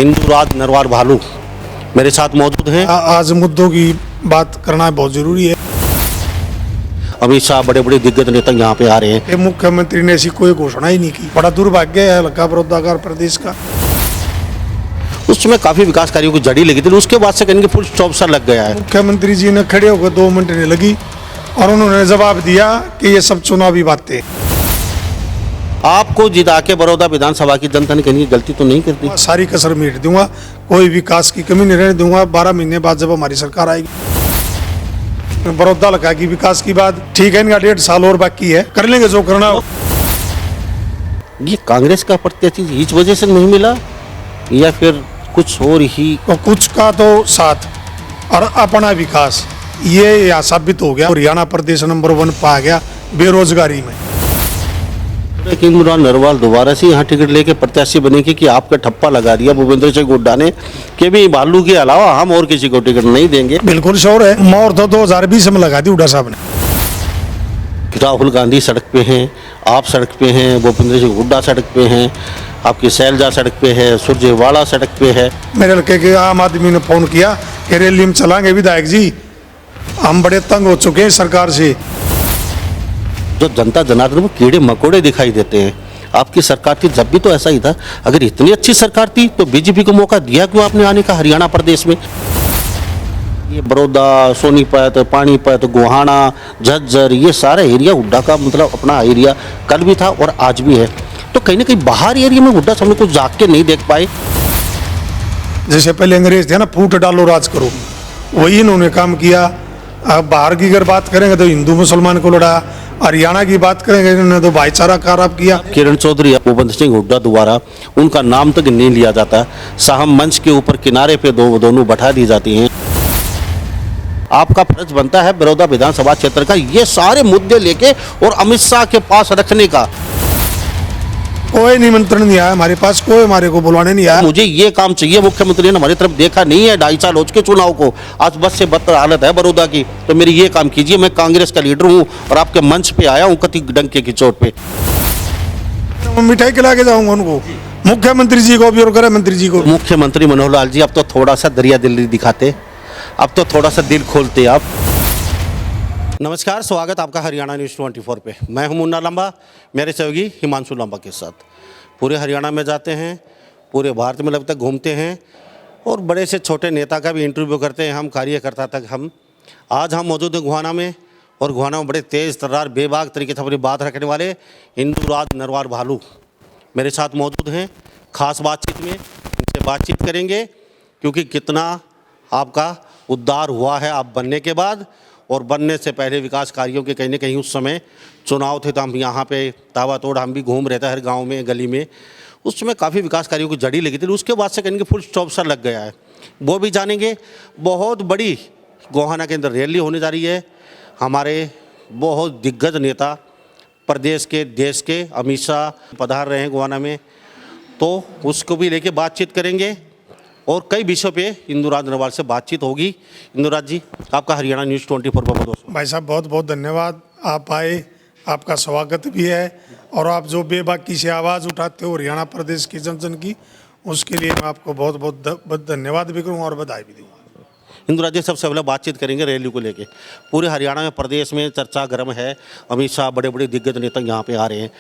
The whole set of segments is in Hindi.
इंदुराज नरवार भालू मेरे साथ मौजूद हैं। आज मुद्दों की बात करना बहुत जरूरी है। अमित शाह बड़े बड़े दिग्गज नेता यहाँ पे आ रहे हैं। ये मुख्यमंत्री ने ऐसी कोई घोषणा ही नहीं की। बड़ा दुर्भाग्य है हल्का बड़ौदा प्रदेश का। उस समय काफी विकास कार्यों की जड़ी लगी थी, उसके बाद से कहीं फुल स्टॉप सा लग गया है। मुख्यमंत्री जी ने खड़े होकर 2 मिनट नहीं लगी और उन्होंने जवाब दिया कि ये सब चुनावी बातें। आपको जिता के बड़ौदा विधानसभा की जनता ने कहीं गलती तो नहीं कर दी? सारी कसर मीट दूंगा, कोई विकास की कमी नहीं रहने दूंगा। 12 महीने बाद जब हमारी सरकार आएगी, बड़ौदा हल्का की विकास की बात ठीक है, इनका 1.5 साल और बाकी है, कर लेंगे जो करना हो। ये कांग्रेस का प्रत्याशी इस वजह से नहीं मिला या फिर कुछ और ही? तो कुछ का तो साथ और अपना विकास, ये यहाँ साबित हो गया। हरियाणा प्रदेश नंबर 1 पे आ गया बेरोजगारी में। इंदुराज नरवाल दोबारा से यहाँ टिकट लेके प्रत्याशी बनेगी कि आपका ठप्पा लगा दिया भूपेंद्र सिंह हुड्डा ने कि भी भालू के अलावा हम और किसी को टिकट नहीं देंगे? बिल्कुल श्योर है। मोर तो 2020 में लगा दी हुड्डा साहब ने। राहुल गांधी सड़क पे हैं, आप सड़क पे हैं, भूपेंद्र सिंह हुड्डा सड़क पे हैं, आपकी शैलजा सड़क पे है, सुरजेवाला सड़क पे है। मेरे हल्के के आम आदमी ने फोन किया कि रैली में चलाएंगे विधायक जी, हम बड़े तंग हो चुके हैं सरकार से। जो जनता जनार्दन को कीड़े मकोड़े दिखाई देते हैं। आपकी सरकार थी जब भी तो ऐसा ही था। अगर इतनी अच्छी सरकार थी तो बीजेपी को मौका दिया क्यों आपने आने का हरियाणा प्रदेश में? ये बड़ौदा, सोनीपत, पानीपत, गोहाना, झज्जर, ये सारा एरिया हुड्डा का मतलब अपना एरिया कल भी था और आज भी है। तो कहीं ना कहीं बाहर एरिया में हुड्डा साहब कुछ जाग के नहीं देख पाए। जैसे पहले अंग्रेज थे ना, फूट डालो राज करो, वही इन्होंने काम किया। अब बाहर की अगर बात करेंगे तो हिंदू मुसलमान को लड़ा, हरियाणा की बात करेंगे इन्होंने तो भाईचारा खराब किया। किरण चौधरी, भूपेंद्र सिंह हुड्डा द्वारा उनका नाम तक नहीं लिया जाता। साहम मंच के ऊपर किनारे पे दोनों बैठा दी जाती हैं। आपका फर्ज बनता है बड़ौदा विधानसभा क्षेत्र का ये सारे मुद्दे लेके और अमित शाह के पास रखने का। कोई निमंत्रण नहीं आया हमारे पास, कोई हमारे को बुलाने नहीं आया। मुझे ये काम चाहिए, मुख्यमंत्री ने हमारी तरफ देखा नहीं है 2.5 साल हो चुके चुनाव को, आज बस से बदतर हालत है बड़ौदा की, तो मेरी ये काम कीजिए। मैं कांग्रेस का लीडर हूँ और आपके मंच पे आया हूँ कति डंके की चोट पे। मिठाई खिला के जाऊंगा उनको, मुख्यमंत्री जी को भी और गृह मंत्री जी को। मुख्यमंत्री मनोहर लाल जी, अब तो थोड़ा सा दरिया दिल दिखाते, अब तो थोड़ा सा दिल खोलते आप। नमस्कार, स्वागत आपका हरियाणा न्यूज़ 24 पे। मैं हूं मुन्ना लंबा, मेरे सहयोगी हिमांशु लंबा के साथ। पूरे हरियाणा में जाते हैं, पूरे भारत में लगभग घूमते हैं और बड़े से छोटे नेता का भी इंटरव्यू करते हैं हम, कार्यकर्ता तक हम। आज हम मौजूद हैं गोहाना में और गोहाना में बड़े तेज़ तर्रार बेबाक तरीके से अपनी बात रखने वाले इंदुराज नरवार भालू मेरे साथ मौजूद हैं। खास बातचीत में इनसे बातचीत करेंगे क्योंकि कितना आपका उद्धार हुआ है आप बनने के बाद, और बनने से पहले विकास कार्यों के कहीं ना कहीं उस समय चुनाव थे तो हम यहाँ पे ताबड़तोड़ हम भी घूम रहे थे हर गांव में गली में। उस समय काफ़ी विकास कार्यों की जड़ी लगी थी, उसके बाद से कहीं के फुल स्टॉप सा लग गया है, वो भी जानेंगे। बहुत बड़ी गोहाना के अंदर रैली होने जा रही है। हमारे बहुत दिग्गज नेता प्रदेश के देश के अमित शाह पधार रहे हैं गोहाना में, तो उसको भी लेके बातचीत करेंगे और कई विषयों पे इंदुराज नरवाल से बातचीत होगी। इंदुराज जी, आपका हरियाणा न्यूज़ 24 पर बहुत बहुत भाई साहब बहुत बहुत धन्यवाद, आप आए, आपका स्वागत भी है। और आप जो बेबाकी से आवाज़ उठाते हो हरियाणा प्रदेश की जन की, उसके लिए मैं आपको बहुत बहुत धन्यवाद भी करूँगा और बधाई भी दूँगा। इंदुराज जी, सबसे पहले बातचीत करेंगे रैली को लेके। पूरे हरियाणा में प्रदेश में चर्चा गर्म है, अमित शाह बड़े बड़े दिग्गज नेता यहाँ पे आ रहे हैं,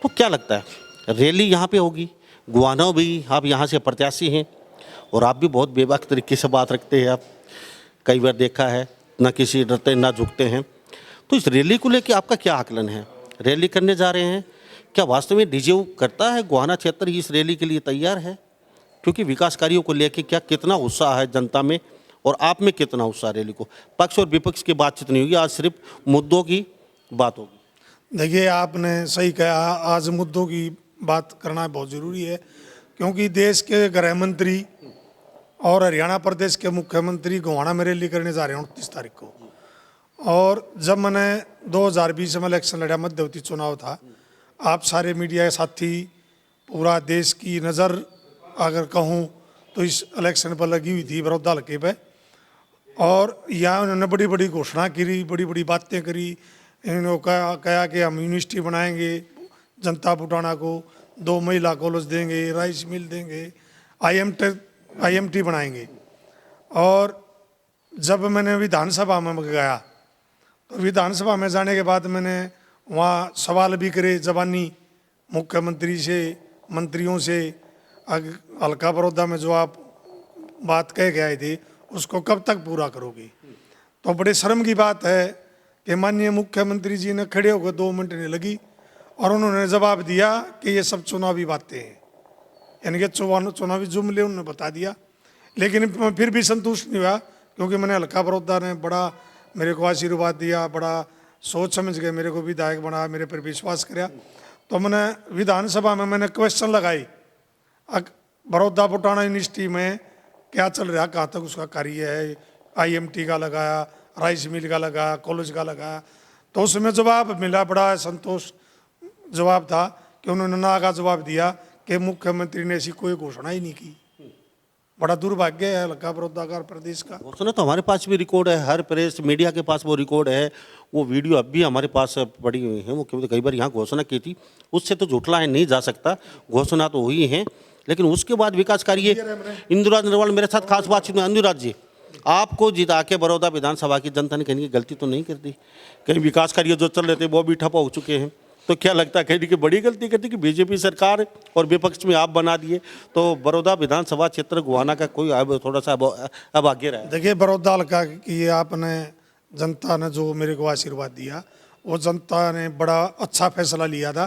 तो क्या लगता है रैली यहाँ पे होगी? गोहाना भी आप यहाँ से प्रत्याशी हैं और आप भी बहुत बेबाक तरीके से बात रखते हैं। आप कई बार देखा है, ना किसी डरते ना झुकते हैं। तो इस रैली को लेके आपका क्या आकलन है? रैली करने जा रहे हैं, क्या वास्तव में डिजर्व करता है गोहाना क्षेत्र इस रैली के लिए तैयार है? क्योंकि विकास कार्यों को लेके क्या कितना उत्साह है जनता में और आप में कितना उत्साह रैली को? पक्ष और विपक्ष की बातचीत नहीं होगी, आज सिर्फ मुद्दों की बात होगी। देखिए, आपने सही कहा, आज मुद्दों की बात करना बहुत ज़रूरी है क्योंकि देश के गृह मंत्री और हरियाणा प्रदेश के मुख्यमंत्री गोहाना में रैली करने जा रहे हैं 29 तारीख को। और जब मैंने 2020 में इलेक्शन लड़ा, मध्यवर्ती चुनाव था, आप सारे मीडिया के साथी, पूरा देश की नज़र अगर कहूँ तो इस इलेक्शन पर लगी हुई थी बड़ौदा हल्के पे। और यहाँ उन्होंने बड़ी बड़ी घोषणा करी, बड़ी बड़ी बातें करी। इन्होंने कहा कि हम यूनिवर्सिटी बनाएंगे जनता बुटाना को, 2 महिला कॉलेज देंगे, राइस मिल देंगे, IIM आईएमटी बनाएंगे। और जब मैंने विधानसभा में गया तो विधानसभा में जाने के बाद मैंने वहाँ सवाल भी करे जबानी मुख्यमंत्री से, मंत्रियों से, हल्का बड़ौदा में जो आप बात कह के आए थे उसको कब तक पूरा करोगे। तो बड़े शर्म की बात है कि माननीय मुख्यमंत्री जी ने खड़े होकर 2 मिनट नहीं लगी और उन्होंने जवाब दिया कि ये सब चुनावी बातें हैं, यानी कि चुनावी जुमले उन्होंने बता दिया। लेकिन फिर भी संतुष्ट नहीं हुआ, क्योंकि मैंने हल्का बड़ौदा ने बड़ा मेरे को आशीर्वाद दिया, बड़ा सोच समझ के मेरे को विधायक बनाया, मेरे पर विश्वास किया। तो मैंने विधानसभा में मैंने क्वेश्चन लगाई, बड़ौदा बुटाना यूनिवर्सिटी में क्या चल रहा, कहाँ तक उसका कार्य है, आईएमटी का लगाया, राइस मिल का लगाया, कॉलेज का लगाया। तो उसमें जवाब मिला, बड़ा संतोष जवाब था कि उन्होंने ना का जवाब दिया कि मुख्यमंत्री ने ऐसी कोई घोषणा ही नहीं की। बड़ा दुर्भाग्य है हल्का बड़ौदा प्रदेश का। घोषणा तो हमारे पास भी रिकॉर्ड है, हर प्रेस मीडिया के पास वो रिकॉर्ड है, वो वीडियो अब भी हमारे पास पड़ी हुई है। मुख्यमंत्री कई बार यहाँ घोषणा की थी, उससे तो झुठलाया नहीं जा सकता, घोषणा तो हुई है। लेकिन उसके बाद विकास कार्य, इंदिरा नरवाल मेरे साथ खास बातचीत में, इंदिराज जी आपको जिता के बड़ौदा विधानसभा की जनता ने कहीं गलती तो नहीं कर दी, कहीं विकास कार्य जो चल रहे थे वो भी ठप हो चुके हैं, तो क्या लगता है कहीं की बड़ी गलती करती कि बीजेपी सरकार और विपक्ष में आप बना दिए, तो बड़ौदा विधानसभा क्षेत्र गुआना का कोई अब थोड़ा सा अब आगे रहा है। देखिए बड़ौदा हल्का की आपने जनता ने जो मेरे को आशीर्वाद दिया, वो जनता ने बड़ा अच्छा फैसला लिया था,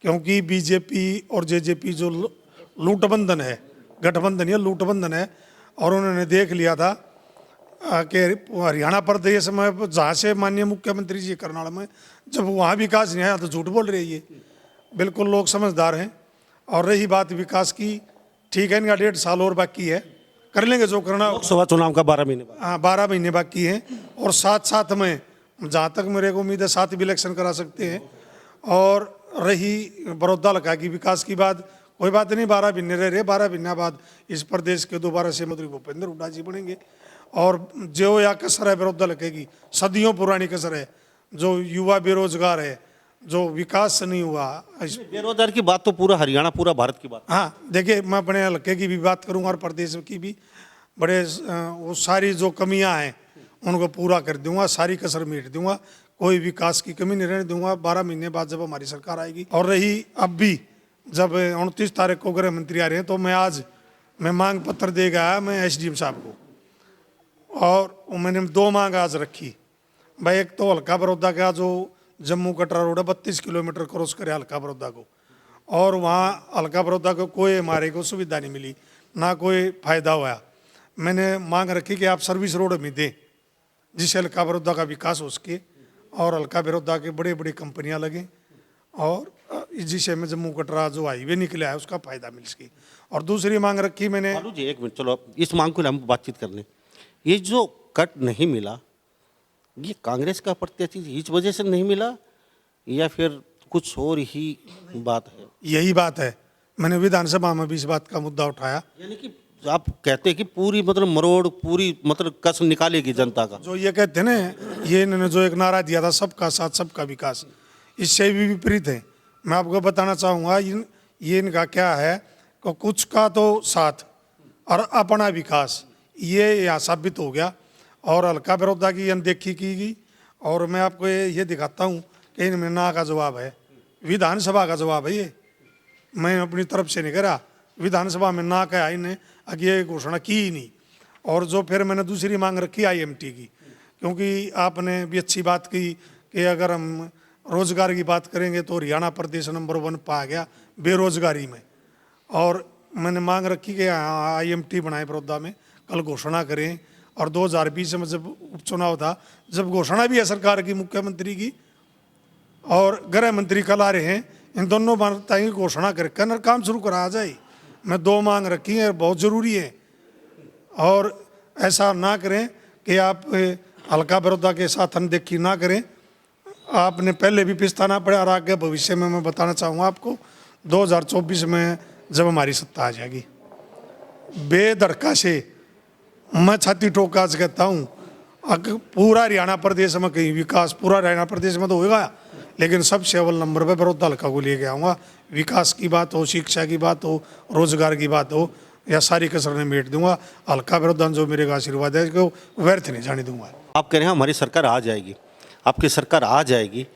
क्योंकि बीजेपी और जेजेपी जो लूटबंधन है, गठबंधन या लूटबंधन है, और उन्होंने देख लिया था कि हरियाणा प्रदेश में जहाँ से माननीय मुख्यमंत्री जी करनाल में जब वहाँ विकास नहीं आया तो झूठ बोल रही है। बिल्कुल लोग समझदार हैं। और रही बात विकास की, ठीक है, इनका 1.5 साल और बाकी है, कर लेंगे जो करना। लोकसभा चुनाव का 12 महीने, हाँ 12 महीने बाकी हैं। और साथ साथ में जहाँ तक मेरे को उम्मीद है 7 भी इलेक्शन करा सकते हैं। और रही बड़ौदा हल्का की विकास की बात, कोई बात नहीं, 12 महीने रह रहे, 12 महीने बाद इस प्रदेश के दोबारा से मंत्री भूपेंद्र हुड्डा जी बनेंगे। और जो या कसर है बड़ौदा हल्के की, सदियों पुरानी कसर है, जो युवा बेरोजगार है, जो विकास नहीं हुआ। बेरोजगार की बात तो पूरा हरियाणा, पूरा भारत की बात। हाँ देखिए, मैं अपने हल्के की भी बात करूँगा और प्रदेश की भी, बड़े वो सारी जो कमियां हैं उनको पूरा कर दूंगा, सारी कसर मीट दूंगा, कोई विकास की कमी नहीं रहने दूंगा 12 महीने बाद जब हमारी सरकार आएगी। और रही अब भी जब 29 तारीख को गृह मंत्री आ रहे हैं, तो मैं मांग पत्र दे गया मैं एसडीएम साहब को, और मैंने 2 मांग आज रखी भाई। एक तो हल्का बड़ौदा का जो जम्मू कटरा रोड है 32 किलोमीटर क्रॉस करे हल्का बड़ौदा को, और वहाँ हल्का बड़ौदा को कोई हमारे को सुविधा नहीं मिली, ना कोई फायदा हुआ। मैंने मांग रखी कि आप सर्विस रोड में दें, जिससे हल्का बड़ौदा का विकास हो सके और हल्का बड़ौदा के बड़े बड़ी कंपनियां लगें, और जिससे में जम्मू कटरा जो हाईवे निकला है उसका फायदा मिल सके। और दूसरी मांग रखी मैंने। जी 1 मिनट, चलो इस मांग को हम बातचीत कर लें। ये जो कट नहीं मिला, ये कांग्रेस का प्रत्याशी इस वजह से नहीं मिला या फिर कुछ और ही बात है? यही बात है, मैंने विधानसभा में भी इस बात का मुद्दा उठाया। यानी कि आप कहते हैं कि पूरी मतलब मरोड़, पूरी मतलब कस निकालेगी जनता का। जो ये कहते हैं ना, ये इन्होंने जो एक नारा दिया था सबका साथ सबका विकास, इससे भी विपरीत है। मैं आपको बताना चाहूँगा ये इनका क्या है कि कुछ का तो साथ और अपना विकास, ये यहाँ साबित हो गया। और हल्का बड़ौदा की अनदेखी की गई। और मैं आपको ये दिखाता हूँ कि इनमें ना का जवाब है, विधानसभा का जवाब है, ये मैं अपनी तरफ से नहीं करा, विधानसभा में ना कहा इन्हें, ये घोषणा की ही नहीं। और जो फिर मैंने दूसरी मांग रखी आईएमटी की, क्योंकि आपने भी अच्छी बात की कि अगर हम रोजगार की बात करेंगे तो हरियाणा प्रदेश नंबर 1 पा गया बेरोजगारी में। और मैंने मांग रखी कि आईएमटी बनाए बड़ौदा में, कल घोषणा करें। और 2020 में जब उपचुनाव था, जब घोषणा भी है सरकार की, मुख्यमंत्री की और गृह मंत्री कल आ रहे हैं, इन दोनों मांगता की घोषणा करके काम शुरू करा जाए। मैं 2 मांग रखी है, बहुत ज़रूरी है। और ऐसा ना करें कि आप हल्का बड़ौदा के साथ अनदेखी ना करें। आपने पहले भी पिछताना पड़ा और आगे भविष्य में मैं बताना चाहूँगा आपको, 2024 में जब हमारी सत्ता आ जाएगी, बेधड़का से मैं छाती ठोक आज कहता हूँ, पूरा हरियाणा प्रदेश में कहीं विकास, पूरा हरियाणा प्रदेश में तो होगा, लेकिन सबसे अव्वल नंबर पे बड़ौदा हल्का को लेके आऊँगा। विकास की बात हो, शिक्षा की बात हो, रोजगार की बात हो, या सारी कसर ने मेट दूंगा। हल्का विरोधन जो मेरे का आशीर्वाद है इसको व्यर्थ नहीं जाने दूंगा। आप कह रहे हैं हमारी सरकार आ जाएगी, आपकी सरकार आ जाएगी,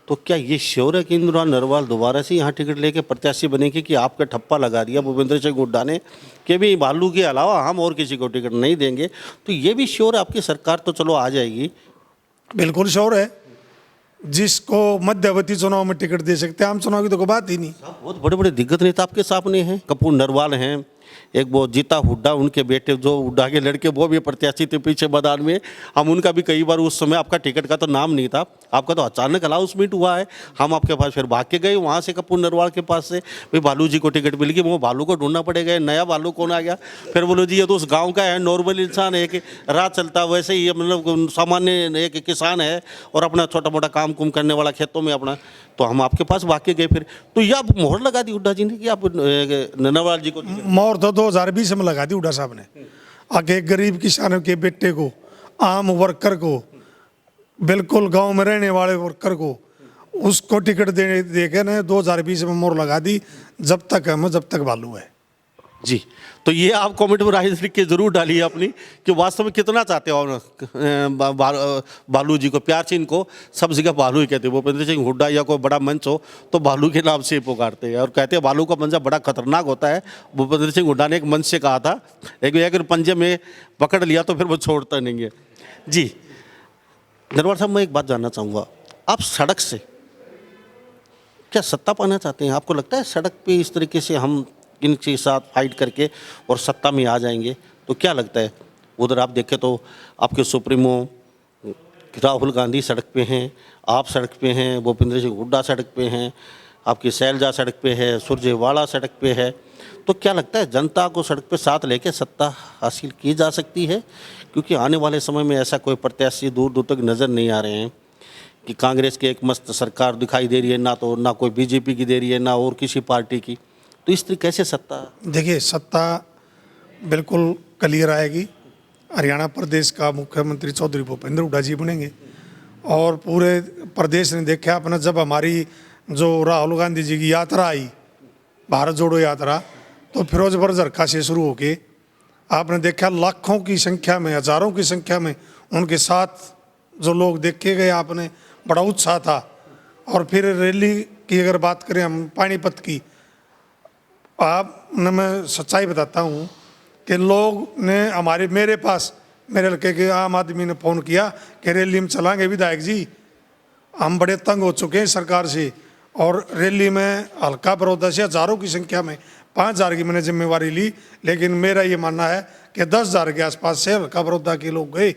तो क्या ये श्योर है कि इंदिरा नरवाल दोबारा से यहाँ टिकट लेके प्रत्याशी बनेगी कि आपका ठप्पा लगा दिया भूपेंद्र सिंह हुड्डा ने कि भी भालू के अलावा हम और किसी को टिकट नहीं देंगे, तो ये भी श्योर है आपकी सरकार तो चलो आ जाएगी? बिल्कुल श्योर है, जिसको मध्यवर्ती चुनाव में टिकट दे सकते हैं, आम चुनाव की तो कोई बात ही नहीं। बहुत बड़े बड़े दिग्गज नेता आपके सामने हैं, कपूर नरवाल हैं, एक वो जीता हुड्डा, उनके बेटे जो हुड्डा के लड़के वो भी प्रत्याशी थे पीछे मैदान में। हम उनका भी कई बार, उस समय आपका टिकट का तो नाम नहीं था, आपका तो अचानक अनाउंसमेंट हुआ है, हम आपके पास फिर भाग के गए वहाँ से कपूर नरवाल के पास से, भाई भालू जी को टिकट मिल गई, वो भालू को ढूंढना पड़ेगा, नया भालू कौन आ गया? फिर बोलो जी ये तो उस गाँव का है, नॉर्मल इंसान है कि रात चलता वैसे ही, मतलब सामान्य एक किसान है और अपना छोटा मोटा काम कुम करने वाला खेतों में अपना, तो हम आपके पास भाग के गए फिर। तो ये आप मोहर लगा दी हुड्डा जी ने कि आप नरवाल जी को? मोहर तो 2020 में लगा दी हुड्डा साहब ने। आगे गरीब किसानों के बेटे को, आम वर्कर को, बिल्कुल गांव में रहने वाले वर्कर को, उसको टिकट दे के ने 2020 में मोहर लगा दी, जब तक भालू है जी। तो ये आप कमेंट में राय लिख के जरूर डालिए अपनी कि वास्तव में कितना चाहते हो भालू जी को, प्यार से इनको सब जगह भालू ही कहते हैं। भूपेंद्र सिंह हुड्डा या कोई बड़ा मंच हो तो भालू के नाम से पुकारते हैं और कहते हैं भालू का पंजा बड़ा खतरनाक होता है। भूपेंद्र सिंह हुड्डा ने एक मंच से कहा था, अगर पंजे में पकड़ लिया तो फिर वो छोड़ता नहीं है। जी नरवाल साहब, मैं एक बात जानना चाहूँगा, आप सड़क से क्या सत्ता पाना चाहते हैं? आपको लगता है सड़क पे इस तरीके से हम इनके साथ फाइट करके और सत्ता में आ जाएंगे? तो क्या लगता है, उधर आप देखें तो आपके सुप्रीमो राहुल गांधी सड़क पे हैं, आप सड़क पे हैं, भूपेंद्र सिंह हुड्डा सड़क पे हैं, आपकी शैलजा सड़क पे है, सुरजेवाला सड़क पे है, तो क्या लगता है जनता को सड़क पे साथ लेके सत्ता हासिल की जा सकती है? क्योंकि आने वाले समय में ऐसा कोई प्रत्याशी दूर दूर तक नज़र नहीं आ रहे हैं कि कांग्रेस की एक मस्त सरकार दिखाई दे रही है, ना कोई बीजेपी की दे रही है, ना और किसी पार्टी की, तो इस तरीके से सत्ता? देखिए, सत्ता बिल्कुल क्लियर आएगी। हरियाणा प्रदेश का मुख्यमंत्री चौधरी भूपेंद्र हुड्डा जी बनेंगे और पूरे प्रदेश ने देखा अपना, जब हमारी जो राहुल गांधी जी की यात्रा आई, भारत जोड़ो यात्रा, तो फिरोजपुर झरखा से शुरू होके आपने देखा लाखों की संख्या में, हजारों की संख्या में उनके साथ जो लोग देखे गए, आपने बड़ा उत्साह था। और फिर रैली की अगर बात करें हम पानीपत की, आप न, मैं सच्चाई बताता हूँ कि लोग ने मेरे पास, मेरे लड़के के आम आदमी ने फ़ोन किया कि रैली में चलाएंगे विधायक जी, हम बड़े तंग हो चुके हैं सरकार से। और रैली में हल्का बड़ौदा से हज़ारों की संख्या में 5,000 की मैंने जिम्मेवारी ली, लेकिन मेरा ये मानना है कि 10,000 के आसपास से हल्का बड़ौदा के लोग गए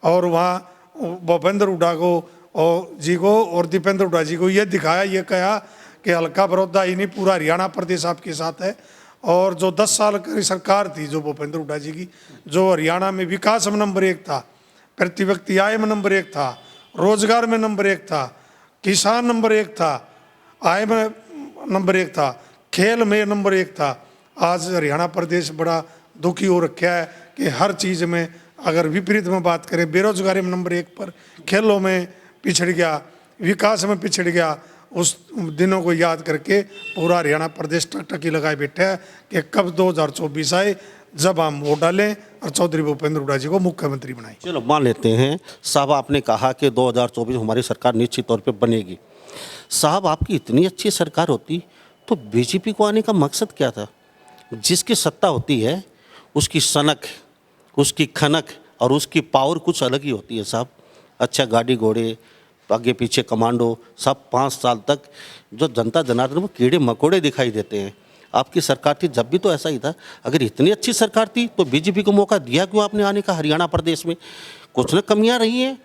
और वहाँ भूपेंद्र हुड्डा को और जी को और दीपेंद्र हुड्डा जी को ये दिखाया, ये कहा कि हल्का बड़ौदा ही नहीं पूरा हरियाणा प्रदेश आपके साथ है। और जो 10 साल की सरकार थी जो भूपेंद्र हुड्डा जी की, जो हरियाणा में विकास में नंबर 1 था, प्रति व्यक्ति आय में नंबर 1 था, रोजगार में नंबर 1 था, किसान नंबर 1 था, आय में नंबर 1 था, खेल में नंबर 1 था। आज हरियाणा प्रदेश बड़ा दुखी हो रखा है कि हर चीज़ में, अगर विपरीत में बात करें, बेरोजगारी में नंबर 1 पर, खेलों में पिछड़ गया, विकास में पिछड़ गया। उस दिनों को याद करके पूरा हरियाणा प्रदेश टकटकी लगाए बैठा है कि कब 2024 आए, जब हम वोट डालें और चौधरी भूपेंद्र हुड्डा जी को मुख्यमंत्री बनाएं। चलो मान लेते हैं साहब, आपने कहा कि 2024 हमारी सरकार निश्चित तौर पे बनेगी। साहब, आपकी इतनी अच्छी सरकार होती तो बीजेपी को आने का मकसद क्या था? जिसकी सत्ता होती है उसकी सनक, उसकी खनक और उसकी पावर कुछ अलग ही होती है साहब। अच्छा गाड़ी घोड़े, आगे पीछे कमांडो, सब 5 साल तक जो जनता जनार्दन वो कीड़े मकोड़े दिखाई देते हैं। आपकी सरकार थी जब भी तो ऐसा ही था। अगर इतनी अच्छी सरकार थी तो बीजेपी को मौका दिया क्यों आपने आने का? हरियाणा प्रदेश में कुछ न कमियां रही हैं,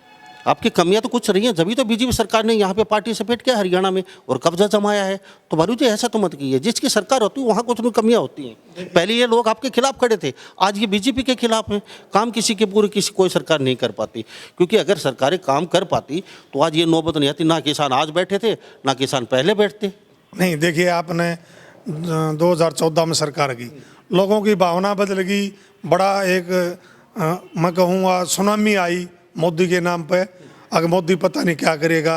आपकी कमियां तो कुछ रही हैं, जब तो बीजेपी सरकार ने यहाँ पे पार्टी सपेट किया हरियाणा में और कब्जा जमाया है। तो भालू जी ऐसा तो मत कीजिए, जिसकी सरकार होती है वहाँ कुछ न कमियाँ होती हैं। पहले ये लोग आपके खिलाफ खड़े थे, आज ये बीजेपी के खिलाफ हैं। काम किसी के पूरे कोई सरकार नहीं कर पाती, क्योंकि अगर सरकारें काम कर पाती तो आज ये नौबत नहीं आती। ना किसान आज बैठे थे, ना किसान पहले बैठते। नहीं, देखिए, आपने 2014 में सरकार की, लोगों की भावना बदल गई, बड़ा एक मैं कहूँगा सुनामी आई मोदी के नाम पे। अगर मोदी पता नहीं क्या करेगा,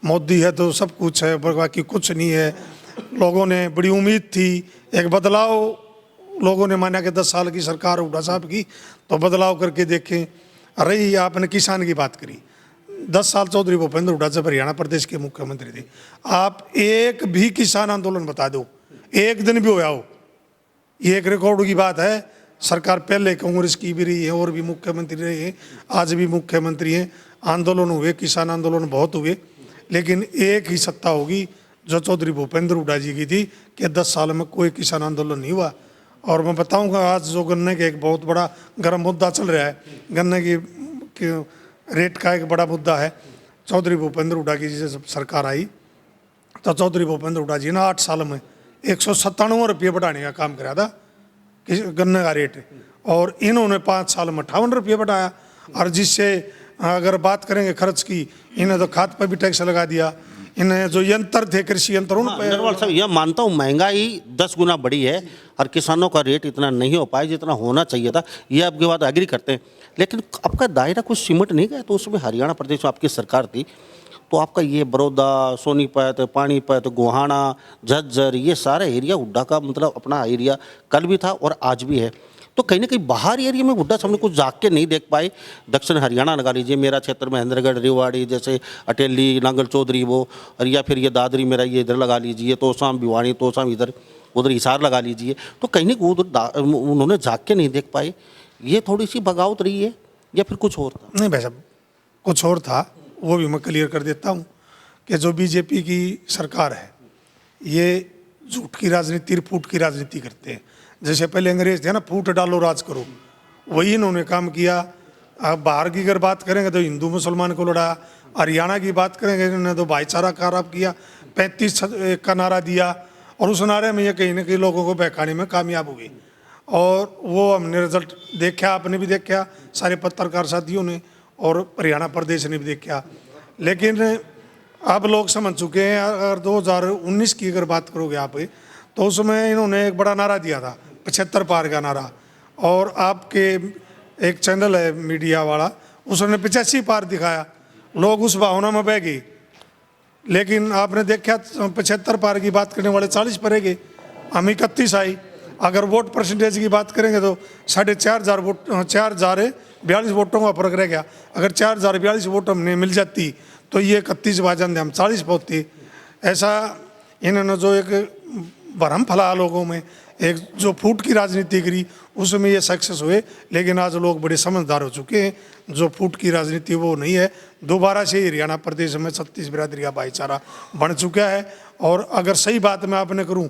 मोदी है तो सब कुछ है, पर बाकी कुछ नहीं है। लोगों ने बड़ी उम्मीद थी, एक बदलाव लोगों ने माना कि 10 साल की सरकार हुड्डा साहब की, तो बदलाव करके देखें। रही आपने किसान की बात करी, 10 साल चौधरी भूपेंद्र हुड्डा जब हरियाणा प्रदेश के मुख्यमंत्री थे, आप एक भी किसान आंदोलन बता दो, एक दिन भी होया हो, ये एक रिकॉर्ड की बात है। सरकार पहले कांग्रेस की भी रही है और भी मुख्यमंत्री रहे हैं, आज भी मुख्यमंत्री हैं। आंदोलन हुए, किसान आंदोलन बहुत हुए, लेकिन एक ही सत्ता होगी जो चौधरी भूपेंद्र हुड्डा जी की थी कि 10 साल में कोई किसान आंदोलन नहीं हुआ। और मैं बताऊंगा आज जो गन्ने के एक बहुत बड़ा गर्म मुद्दा चल रहा है, गन्ने की रेट का एक बड़ा मुद्दा है। चौधरी भूपेंद्र हुड्डा की जब सरकार आई तो चौधरी भूपेंद्र हुड्डा जी ने 8 साल में 197 रुपये बढ़ाने का काम कराया था गन्ने का रेट, और इन्होंने 5 साल में 58 रुपये बढ़ाया। और जिससे अगर बात करेंगे खर्च की, इन्हें तो खाद पर भी टैक्स लगा दिया, इन्हें जो यंत्र थे कृषि यंत्र उन पे नरवाल साहब, यह मानता हूँ महंगाई 10 गुना बढ़ी है और किसानों का रेट इतना नहीं हो पाया जितना होना चाहिए था, ये आपकी बात एग्री करते हैं। लेकिन आपका दायरा कुछ सिमट नहीं गया, तो उसमें हरियाणा प्रदेश में आपकी सरकार थी, तो आपका ये बड़ौदा, सोनीपत, पानीपत, गोहाना, झज्जर, ये सारा एरिया हुड्डा का मतलब अपना एरिया कल भी था और आज भी है। तो कहीं ना कहीं बाहर एरिया में हुड्डा साहब ने कुछ जाग के नहीं देख पाए। दक्षिण हरियाणा लगा लीजिए, मेरा क्षेत्र महेंद्रगढ़, रेवाड़ी, जैसे अटेली, नांगल चौधरी वो, और या फिर ये दादरी मेरा ये इधर लगा लीजिए, तोसाम भिवानी, तोसाम इधर, उधर हिसार लगा लीजिए। तो कहीं ना कहीं उधर उन्होंने जाग के नहीं देख पाए। ये थोड़ी सी बगावत रही है या फिर कुछ और था? नहीं भाई साहब, कुछ और था, वो भी मैं क्लियर कर देता हूँ कि जो बीजेपी की सरकार है ये झूठ की राजनीति, फूट की राजनीति करते हैं। जैसे पहले अंग्रेज थे ना, फूट डालो राज करो, वही इन्होंने काम किया। अब बाहर की अगर बात करेंगे तो हिंदू मुसलमान को लड़ा, हरियाणा की बात करेंगे इन्होंने तो भाईचारा खराब किया, 35 का नारा दिया, और उस नारे में ये कहीं ना कहीं लोगों को बहकाने में कामयाब हुए। और वो हमने रिजल्ट देखा, आपने भी देखा, सारे पत्रकार साथियों ने, और हरियाणा प्रदेश ने भी देखा। लेकिन अब लोग समझ चुके हैं। अगर 2019 की अगर बात करोगे आप, तो उसमें इन्होंने एक बड़ा नारा दिया था, 75 पार का नारा, और आपके एक चैनल है मीडिया वाला, उसने 85 पार दिखाया, लोग उस भावना में बह गए। लेकिन आपने देखा 75 पार की बात करने वाले 40 पर गए, हम 31 आई। अगर वोट परसेंटेज की बात करेंगे तो 4,500 वोट, 4,042 वोटों का फर्क रह गया। अगर 4,042 वोट हमने मिल जाती तो ये 31 भाजन हम 40 पहुँचते। ऐसा इन्होंने जो एक भरम फैलाया लोगों में, एक जो फूट की राजनीति करी, उसमें ये सक्सेस हुए। लेकिन आज लोग बड़े समझदार हो चुके हैं, जो फूट की राजनीति वो नहीं है। दोबारा से हरियाणा प्रदेश में 36 बिरादरी का भाईचारा बन चुका है। और अगर सही बात मैं आपने करूं,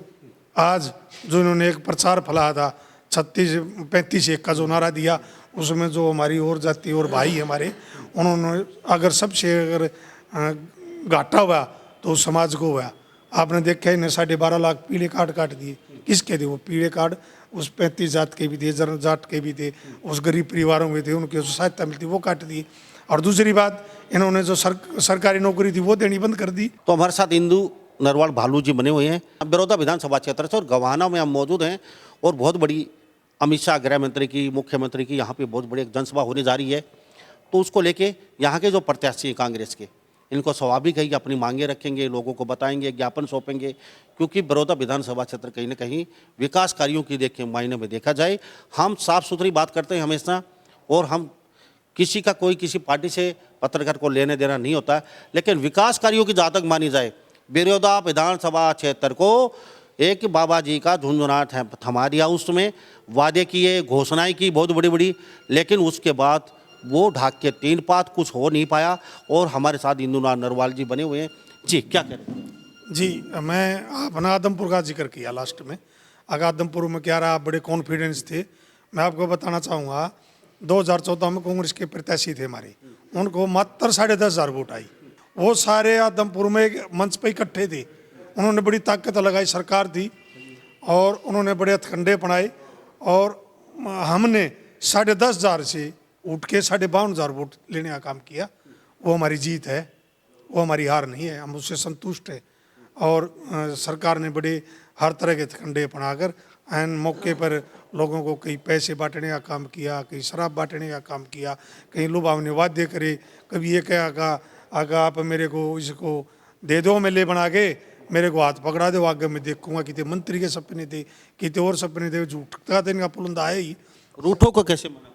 आज जो इन्होंने एक प्रचार फैलाया था 35-1 का जो नारा दिया, उसमें जो हमारी और जाति और भाई हमारे, उन्होंने अगर सबसे अगर घाटा हुआ तो समाज को हुआ। आपने देखा इन्हें 12.5 लाख पीले कार्ड काट दिए। किसके थे वो पीले कार्ड? उस 35 जात के भी थे, जन जाट के भी थे, उस गरीब परिवारों में थे, उनकी जो सहायता मिलती वो काट दिए। और दूसरी बात, इन्होंने जो सरकारी नौकरी थी वो देनी बंद कर दी। तो हमारे साथ इंदु नरवाल भालू जी बने हुए हैं बड़ौदा विधानसभा क्षेत्र से, और गवाना में हम मौजूद हैं। और बहुत बड़ी अमित शाह गृह मंत्री की, मुख्यमंत्री की यहाँ पे बहुत बड़ी एक जनसभा होने जा रही है। तो उसको लेके यहाँ के जो प्रत्याशी हैं कांग्रेस के, इनको स्वाभाविक है कि अपनी मांगे रखेंगे, लोगों को बताएंगे, ज्ञापन सौंपेंगे, क्योंकि बड़ौदा विधानसभा क्षेत्र कहीं ना कहीं विकास कार्यों की देखे मायने में देखा जाए, हम साफ सुथरी बात करते हैं हमेशा, और हम किसी का कोई किसी पार्टी से पत्रकार को लेने देना नहीं होता। लेकिन विकास कार्यों की जहाँ तक मानी जाए, बड़ौदा विधानसभा क्षेत्र को एक बाबा जी का झुंझुनाट थमा दिया। उसमें वादे किए, घोषणाएं की बहुत बड़ी बड़ी, लेकिन उसके बाद वो ढाक के 3 पात, कुछ हो नहीं पाया। और हमारे साथ इंदु नरवाल जी बने हुए हैं। जी क्या कह रहे हैं? जी, मैं अपना आदमपुर का जिक्र किया लास्ट में। अगर आदमपुर में क्या रहा, आप बड़े कॉन्फिडेंस थे। मैं आपको बताना चाहूँगा 2014 में कांग्रेस के प्रत्याशी थे हमारे, उनको मात्र 10,500 वोट आई। वो सारे आदमपुर में एक मंच पर इकट्ठे थे, उन्होंने बड़ी ताकत लगाई, सरकार थी, और उन्होंने बड़े हथकंडे बनाए। और हमने 10,500 से उठ के 52,500 वोट लेने का काम किया। वो हमारी जीत है, वो हमारी हार नहीं है, हम उससे संतुष्ट हैं। और सरकार ने बड़े हर तरह के हथकंडे बनाकर एन मौके पर लोगों को कहीं पैसे बांटने का काम किया, कहीं शराब बांटने का काम किया, कहीं लुभावने वादे करे। कभी ये कहा अगर आप मेरे को इसको दे दो मेले बना के, मेरे को हाथ पकड़ा दे, वो आगे मैं देखूंगा कितने मंत्री के सपने थे, कितने और सपने थे, झूठ का तो इनका पुलंदा है ही रूठो को कैसे मना?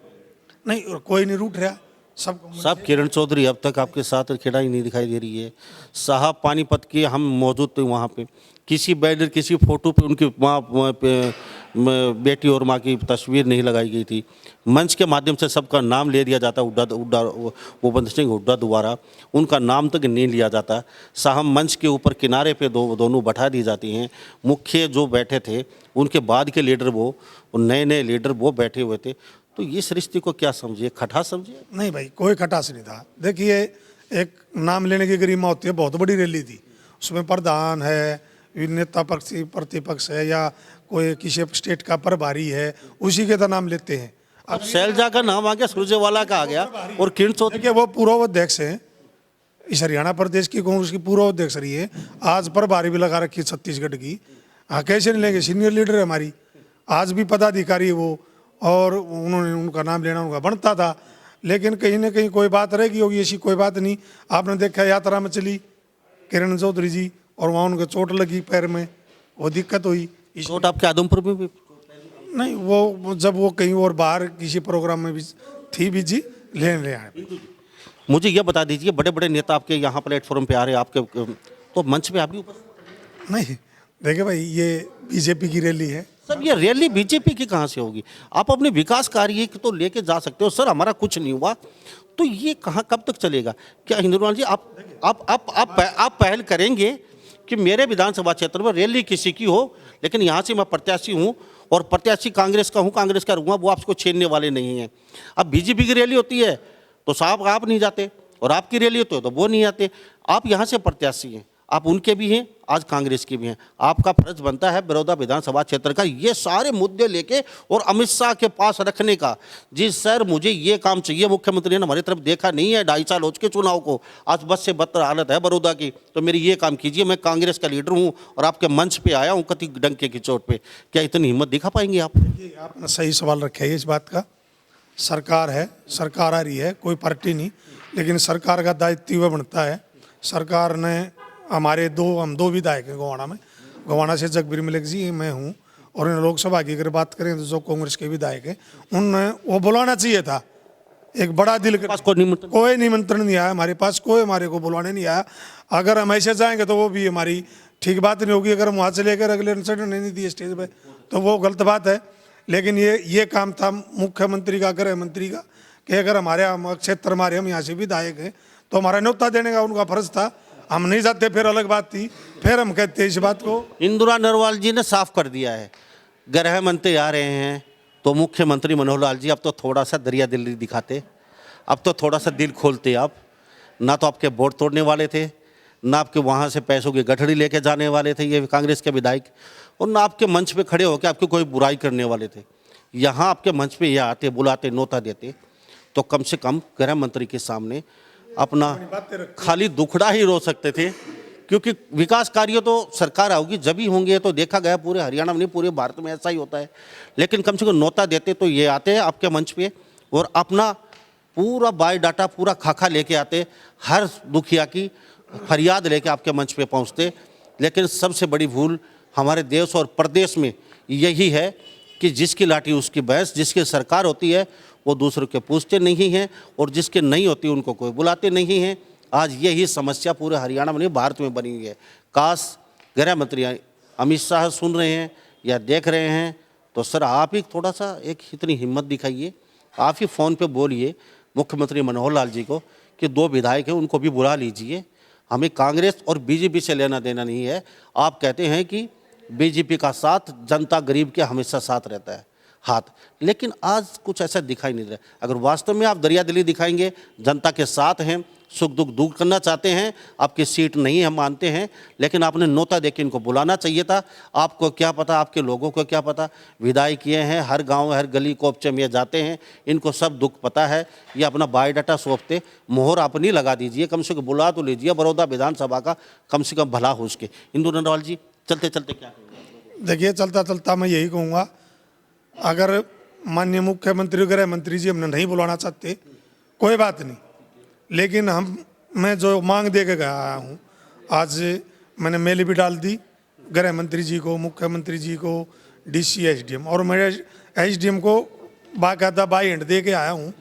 नहीं, कोई नहीं रूठ रहा, सब साहब किरण चौधरी अब तक आपके साथ खिड़ा ही नहीं दिखाई दे रही है साहब। पानीपत के हम मौजूद थे वहाँ पे, किसी बैनर किसी फोटो पे उनकी माँ पे बेटी और माँ की तस्वीर नहीं लगाई गई थी। मंच के माध्यम से सबका नाम ले लिया जाता, भूपेंद्र सिंह हुड्डा द्वारा उनका नाम तक नहीं लिया जाता। साहब मंच के ऊपर किनारे पे दोनों बैठा दी जाती हैं। मुख्य जो बैठे थे उनके बाद के लीडर वो नए नए लीडर वो बैठे हुए थे। तो इस रिश्ते को क्या समझिए, खटा समझिए? नहीं भाई, कोई खटास नहीं था। देखिए, एक नाम लेने की गरिमा होती है, बहुत बड़ी रैली थी, उसमें प्रधान है, नेता पक्ष प्रतिपक्ष है, या कोई किसी स्टेट का प्रभारी है, उसी के तो नाम लेते हैं। अब शैलजा का नाम आ गया, सुरजेवाला का आ गया, और किरण चौधरी देखिए वो पूर्व अध्यक्ष हैं इस हरियाणा प्रदेश की कांग्रेस की, पूर्व अध्यक्ष रही है, आज प्रभारी भी लगा रखी है छत्तीसगढ़ की। हाँ, कैसे नहीं लेंगे, सीनियर लीडर है हमारी, आज भी पदाधिकारी है वो, और उन्होंने उनका नाम लेना उनका बनता था। लेकिन कहीं ना कहीं कोई बात रहेगी होगी, ऐसी कोई बात नहीं। आपने देखा यात्रा में चली किरण चौधरी जी, और वहाँ उनको चोट लगी पैर में, वो दिक्कत हुई। चोट आपके आदमपुर में भी? नहीं, वो जब वो कहीं और बाहर किसी प्रोग्राम में भी थी बिजी, ले आए। मुझे यह बता दीजिए, बड़े बड़े नेता आपके यहाँ प्लेटफॉर्म पे आ रहे हैं, आपके तो मंच पे आप भी ऊपर? नहीं, देखिए भाई, ये बीजेपी की रैली है। सब ये रैली बीजेपी की कहाँ से होगी? आप अपने विकास कार्य तो लेके जा सकते हो। सर हमारा कुछ नहीं हुआ तो ये कहाँ कब तक चलेगा? क्या हिंदुलाल जी आप पहल करेंगे कि मेरे विधानसभा क्षेत्र में रैली किसी की हो, लेकिन यहाँ से मैं प्रत्याशी हूँ और प्रत्याशी कांग्रेस का हूँ, कांग्रेस का रहूँगा, वो आपको छीनने वाले नहीं हैं। अब बीजेपी की रैली होती है तो साहब आप नहीं जाते, और आपकी रैली होती है तो वो नहीं आते। आप यहाँ से प्रत्याशी हैं, आप उनके भी हैं, आज कांग्रेस के भी हैं। आपका फर्ज बनता है बड़ौदा विधानसभा क्षेत्र का ये सारे मुद्दे लेके और अमित शाह के पास रखने का। जी सर, मुझे ये काम चाहिए, मुख्यमंत्री ने हमारी तरफ देखा नहीं है 2.5 साल हो चुके चुनाव को, आज बस से बदतर हालत है बड़ौदा की, तो मेरी ये काम कीजिए। मैं कांग्रेस का लीडर हूँ और आपके मंच पे आया हूँ कति डंके की चोट पे, क्या इतनी हिम्मत दिखा पाएंगे आप? आपने सही सवाल रखा है इस बात का। सरकार है, सरकार आ रही है, कोई पार्टी नहीं, लेकिन सरकार का दायित्व बनता है। सरकार ने हम दो विधायक हैं गोवाना में, गोवाना से जगबीर मलिक जी, मैं हूँ, और इन लोकसभा की अगर बात करें तो जो कांग्रेस के विधायक हैं उन्हें वो बुलाना चाहिए था। एक बड़ा दिल कर, कोई निमंत्रण नहीं आया हमारे पास, कोई हमारे को बुलाने नहीं आया। अगर हम ऐसे जाएंगे तो वो भी हमारी ठीक बात नहीं होगी। अगर हम वहाँ से लेकर अगले इंसिडेंट नहीं दिए स्टेज पे तो वो गलत बात है। लेकिन ये काम था मुख्यमंत्री का, गृह मंत्री का, कि अगर हमारे क्षेत्र हमारे हम यहाँ से विधायक हैं तो हमारा न्योता देने का उनका फर्ज था। हम नहीं जाते फिर अलग बात थी, फिर हम कहते हैं इस बात को। इंदिरा नरवाल जी ने साफ कर दिया है, गृह मंत्री आ रहे हैं तो मुख्यमंत्री मनोहर लाल जी अब तो थोड़ा सा दरिया दिल दिखाते, अब तो थोड़ा सा दिल खोलते। आप ना तो आपके वोट तोड़ने वाले थे, ना आपके वहाँ से पैसों की गठड़ी लेके जाने वाले थे ये कांग्रेस के विधायक, और ना आपके मंच पे खड़े होकर आपकी कोई बुराई करने वाले थे। यहाँ आपके मंच पे ये आते, बुलाते, न्योता देते, तो कम से कम गृह मंत्री के सामने अपना खाली दुखड़ा ही रो सकते थे, क्योंकि विकास कार्य तो सरकार आओगी जब ही होंगे। तो देखा गया पूरे हरियाणा में नहीं, पूरे भारत में ऐसा ही होता है। लेकिन कम से कम न्योता देते तो ये आते हैं आपके मंच पे और अपना पूरा बायोडाटा पूरा खाका लेके आते, हर दुखिया की फरियाद लेके आपके मंच पे पहुंचते। लेकिन सबसे बड़ी भूल हमारे देश और प्रदेश में यही है कि जिसकी लाठी उसकी भैंस, जिसकी सरकार होती है वो दूसरों के पूछते नहीं हैं, और जिसके नहीं होती उनको कोई बुलाते नहीं हैं। आज यही समस्या पूरे हरियाणा में नहीं भारत में बनी हुई है। काश गृह मंत्री अमित शाह सुन रहे हैं या देख रहे हैं तो सर आप ही थोड़ा सा एक इतनी हिम्मत दिखाइए, आप ही फ़ोन पे बोलिए मुख्यमंत्री मनोहर लाल जी को कि 2 विधायक हैं उनको भी बुला लीजिए। हमें कांग्रेस और बीजेपी से लेना देना नहीं है। आप कहते हैं कि बीजेपी का साथ जनता गरीब के हमेशा साथ रहता है हाथ, लेकिन आज कुछ ऐसा दिखाई नहीं रहा। अगर वास्तव में आप दरियादिली दिखाएंगे, जनता के साथ हैं, सुख दुख दूर करना चाहते हैं, आपकी सीट नहीं हम मानते हैं, लेकिन आपने न्योता देके इनको बुलाना चाहिए था। आपको क्या पता, आपके लोगों को क्या पता, विधायक ये हैं, हर गांव हर गली कोपचे में जाते हैं, इनको सब दुख पता है। ये अपना बायोडाटा सौंपते, मोहर आप नहीं लगा दीजिए, कम से कम बुला तो लीजिए बड़ौदा विधानसभा का कम से कम भला हो उसके। इंदु नरवाल जी चलते चलते क्या कहेंगे? देखिए, चलता चलता मैं यही कहूँगा, अगर माननीय मुख्यमंत्री गृह मंत्री जी हमने नहीं बुलाना चाहते कोई बात नहीं, लेकिन मैं जो मांग दे के गया हूँ आज मैंने मेल भी डाल दी गृह मंत्री जी को, मुख्यमंत्री जी को, डीसी एसडीएम, और मैं एसडीएम को बाकायदा बाई हैंड दे के आया हूँ।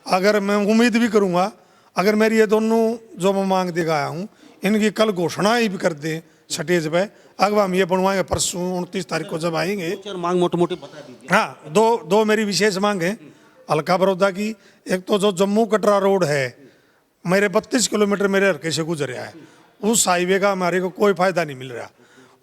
अगर मैं उम्मीद भी करूँगा अगर मेरी ये दोनों जो मैं मांग दे के आया हूँ इनकी कल घोषणा ही भी कर दें स्टेज पे, अगवा हम ये बनवाएंगे परसों 29 तारीख को जब आएंगे। चार मांग मोटे मोटे बता दीजिए। हाँ, दो मेरी विशेष मांग है हल्का बड़ौदा की। एक तो जो जम्मू कटरा रोड है मेरे 32 किलोमीटर मेरे हल्के से गुजर रहा है, उस हाईवे का हमारे को कोई फायदा नहीं मिल रहा।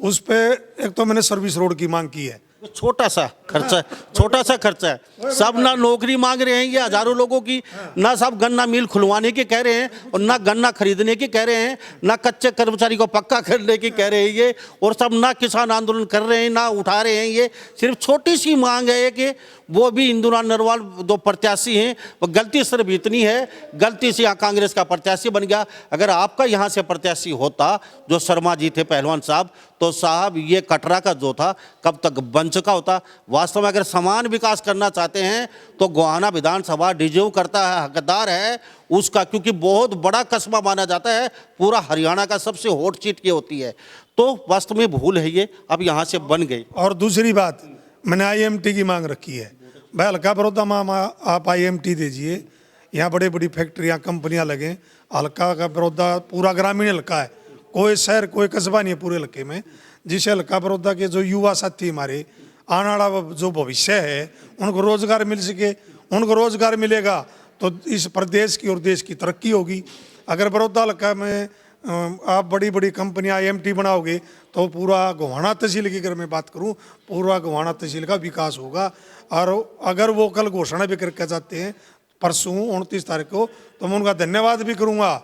उस पे एक तो मैंने सर्विस रोड की मांग की है। छोटा सा खर्चा है, छोटा सा खर्चा है। सब ना नौकरी मांग रहे हैं ये हजारों लोगों की, ना सब गन्ना मिल खुलवाने की कह रहे हैं, और ना गन्ना खरीदने की कह रहे हैं, ना कच्चे कर्मचारी को पक्का करने की कह रहे हैं ये, और सब ना किसान आंदोलन कर रहे हैं, ना उठा रहे हैं ये। सिर्फ छोटी सी मांग है कि वो भी इंदुरान नरवाल दो प्रत्याशी हैं, वो गलती सिर्फ इतनी है, गलती से यहाँ कांग्रेस का प्रत्याशी बन गया। अगर आपका यहाँ से प्रत्याशी होता जो शर्मा जी थे पहलवान साहब, तो साहब ये कटरा का जो था कब तक बन चुका होता। वास्तव में अगर समान विकास करना चाहते हैं तो गोहाना विधानसभा डिजर्व करता है, हकदार है उसका, क्योंकि बहुत बड़ा कस्बा माना जाता है, पूरा हरियाणा का सबसे हॉट सीट की होती है। तो वास्तव में भूल है ये, अब यहाँ से बन गई। और दूसरी बात मैंने आईएमटी की मांग रखी है। भाई हल्का बड़ौदा में आप आईएमटी दीजिए, यहाँ बड़ी बड़ी फैक्ट्रियाँ कंपनियाँ लगें। हल्का का बड़ौदा पूरा ग्रामीण हल्का है, कोई शहर कोई कस्बा नहीं है पूरे हल्के में, जिससे हल्का बड़ौदा के जो युवा साथी हमारे आने वाला जो भविष्य है उनको रोजगार मिल सके। उनको रोजगार मिलेगा तो इस प्रदेश की और देश की तरक्की होगी। अगर बड़ौदा हल्का में आप बड़ी बड़ी कंपनियां आईएमटी बनाओगे तो पूरा गोहाना तहसील की अगर मैं बात करूं, पूरा गोहाना तहसील का विकास होगा। और अगर वो कल घोषणा भी करके जाते हैं परसों 29 तारीख को, तो मैं उनका धन्यवाद भी करूंगा।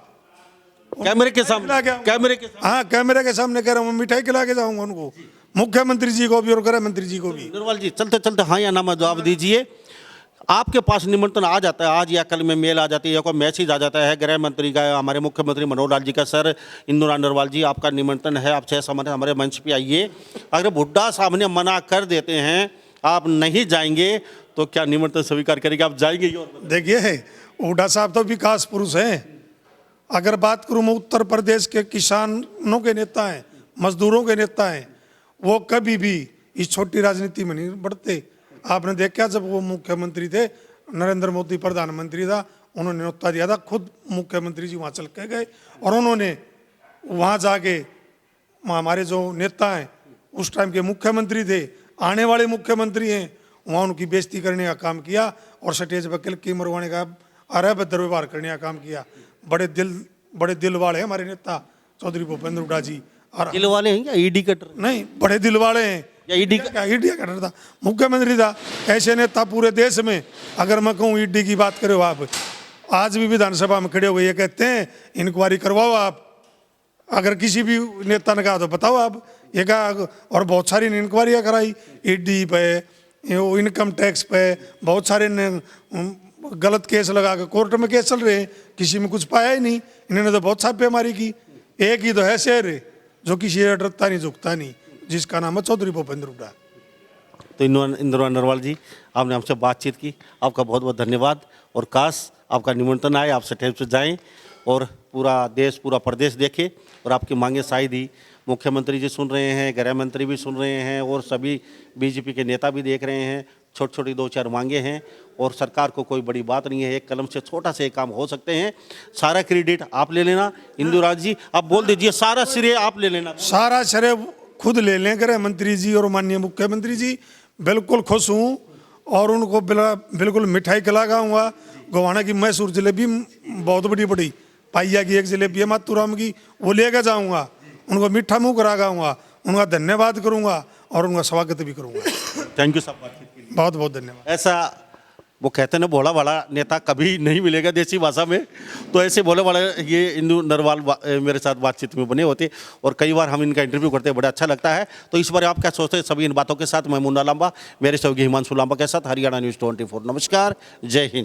कैमरे के सामने, कैमरे के सामने, हाँ कैमरे के सामने कह रहा हूँ, मिठाई खिला के जाऊंगा उनको, मुख्यमंत्री जी को भी और गृह मंत्री जी को भी। नरवाल जी चलते चलते हाँ या ना में जवाब दीजिए। आपके पास निमंत्रण आ जाता है आज या कल में, मेल आ जाती है या कोई मैसेज आ जाता है गृह मंत्री का, हमारे मुख्यमंत्री मनोहर लाल जी का, सर इंदुरान नरवाल जी आपका निमंत्रण है, आप 6 समय हमारे मंच पे आइए। अगर बुड्ढा साहब ने मना कर देते हैं आप नहीं जाएंगे तो क्या निमंत्रण स्वीकार करेंगे, आप जाएंगे? देखिए हुड्डा साहब तो विकास पुरुष हैं। अगर बात करूँ मैं उत्तर प्रदेश के किसानों के नेता हैं, मजदूरों के नेता हैं, वो कभी भी इस छोटी राजनीति में नहीं बढ़ते। आपने देखा जब वो मुख्यमंत्री थे, नरेंद्र मोदी प्रधानमंत्री था, उन्होंने न्योता दिया था, खुद मुख्यमंत्री जी वहाँ चल के गए और उन्होंने वहाँ जाके हमारे जो नेता हैं उस टाइम के मुख्यमंत्री थे, आने वाले मुख्यमंत्री हैं, वहाँ उनकी बेइज्जती करने का काम किया और स्टेज पर किलकी मरवाने का अभद्र व्यवहार करने का काम किया। बड़े दिल वाले हैं हमारे नेता चौधरी भूपेंद्र हुड्डा जी। और दिल वाले हैं या ईडी कटर? नहीं, बड़े दिल वाले हैं। या ईडी कटर था, मुख्यमंत्री था। ऐसे नेता पूरे देश में, अगर मैं कहूँ ईडी की बात करो आप, आज भी विधानसभा में खड़े हुए ये कहते हैं इंक्वायरी करवाओ आप। अगर किसी भी नेता ने कहा तो बताओ आप, ये कहा। और बहुत सारी इंक्वायरियाँ कराई ईडी पे, इनकम टैक्स पे, बहुत सारे गलत केस लगा के कोर्ट में केस चल रहे हैं, किसी में कुछ पाया ही नहीं। इन्होंने तो बहुत छापेमारी की। एक ही तो है शहर जो किसी से डरता नहीं झुकता नहीं, जिसका नाम है चौधरी भूपेंद्र हुड्डा। तो इंदुरान नरवाल जी आपने हमसे बातचीत की, आपका बहुत बहुत धन्यवाद। और काश आपका निमंत्रण आए, आप स्टेज पर जाएं और पूरा देश पूरा प्रदेश देखे और आपकी मांगे शायद ही मुख्यमंत्री जी सुन रहे हैं, गृह मंत्री भी सुन रहे हैं और सभी बीजेपी के नेता भी देख रहे हैं। छोटी छोटी 2-4 मांगे हैं और सरकार को कोई बड़ी बात नहीं है, एक कलम से छोटा से एक काम हो सकते हैं। सारा क्रेडिट आप ले लेना इंदुराज जी, आप बोल दीजिए सारा श्रेय आप ले लेना। सारा श्रेय खुद ले लें गृह मंत्री जी और माननीय मुख्यमंत्री जी। बिल्कुल खुश हूँ और उनको बिल्कुल मिठाई खिलाऊंगा। गोहाना की मैसूर जलेबी बहुत बड़ी बड़ी पाइया की एक जलेबी है मातूराम की, वो लेकर जाऊँगा, उनको मीठा मुँह कराऊंगा, उनका धन्यवाद करूँगा और उनका स्वागत भी करूँगा। थैंक यू सब बातचीत के लिए। बहुत बहुत धन्यवाद। ऐसा वो कहते हैं ना भोला वाला नेता कभी नहीं मिलेगा देसी भाषा में, तो ऐसे भोले वाले ये इंदु नरवाल मेरे साथ बातचीत में बने होते और कई बार हम इनका इंटरव्यू करते हैं, बड़ा अच्छा लगता है। तो इस बार आप क्या सोचते हैं सभी इन बातों के साथ? मैं मुन्ना लांबा, मेरे सहयोगी हिमांशु लांबा के साथ, हरियाणा न्यूज़ 24। नमस्कार, जय हिंद।